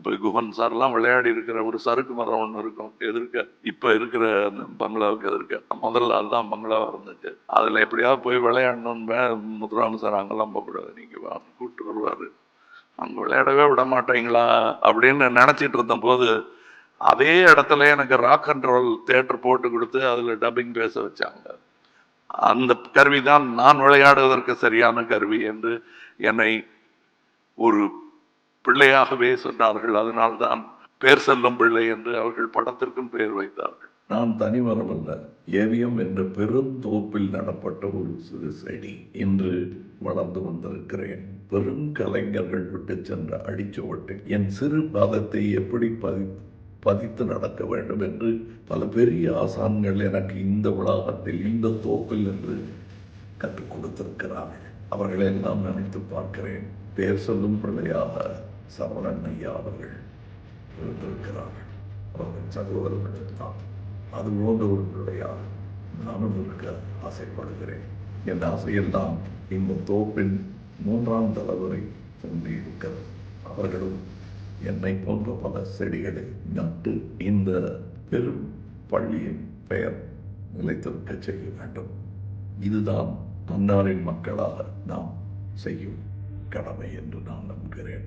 இப்போ குஹன் சார்லாம் விளையாடி இருக்கிற ஒரு சறுக்கு மரம் ஒன்று இருக்கும் எதிர்க்க, இப்போ இருக்கிற அந்த பங்களாவுக்கு எதிர்க்க. முதல்ல அதுதான் பங்களாவாக இருந்துச்சு. அதில் எப்படியாவது போய் விளையாடணுன்னு முத்துராம சார் அங்கெல்லாம் போகக்கூடாது, நீங்கள் வா கூப்பிட்டு வருவார். அங்கே விளையாடவே விட மாட்டீங்களா அப்படின்னு நினச்சிட்டு இருந்தபோது அதே இடத்துல எனக்கு ராக் அண்ட் ரோல் தியேட்டர் போட்டு கொடுத்து அதில் டப்பிங் பேச வச்சாங்க. அந்த கருவி தான் நான் விளையாடுவதற்கு சரியான கருவி என்று என்னை ஒரு பிள்ளையாகவே சொன்னார்கள். அதனால்தான் பேர் செல்லும் பிள்ளை என்று அவர்கள் படத்திற்கும் பெயர் வைத்தார்கள். நான் தனிமரம் அல்ல, ஏவியம் என்ற பெருந்தோப்பில் நடப்பட்ட ஒரு சிறு செடி இன்று வளர்ந்து வந்திருக்கிறேன். பெரும் கலைஞர்கள் விட்டு சென்ற அடிச்சுவட்டு என் சிறு பாதத்தை எப்படி பதித்து நடக்க வேண்டும் என்று பல பெரிய ஆசான்கள் எனக்கு இந்த வளாகத்தில் இந்த தோப்பில் என்று கற்றுக் கொடுத்திருக்கிறார்கள். அவர்களெல்லாம் நினைத்து பார்க்கிறேன். பேர் சொல்லும் பிள்ளையாக சரவணன் ஐயா அவர்கள் இருந்திருக்கிறார்கள். அவர்கள் சகோதரர்கள் தான். அது போன்ற ஒரு பிள்ளையாக நானும் இருக்க ஆசைப்படுகிறேன். என் ஆசையெல்லாம் இந்த தோப்பின் 3ஆம் தலைமுறை சொல்லி இருக்கிறது. அவர்களும் என்னை போன்ற பல செடிகளை நட்டு இந்த பெரும் பள்ளியின் பெயர் நிலைத்திருக்க செய்ய வேண்டும். இதுதான் மன்னாரின் மக்களாக நாம் செய்யும் கடமை என்று நான் நம்புகிறேன்.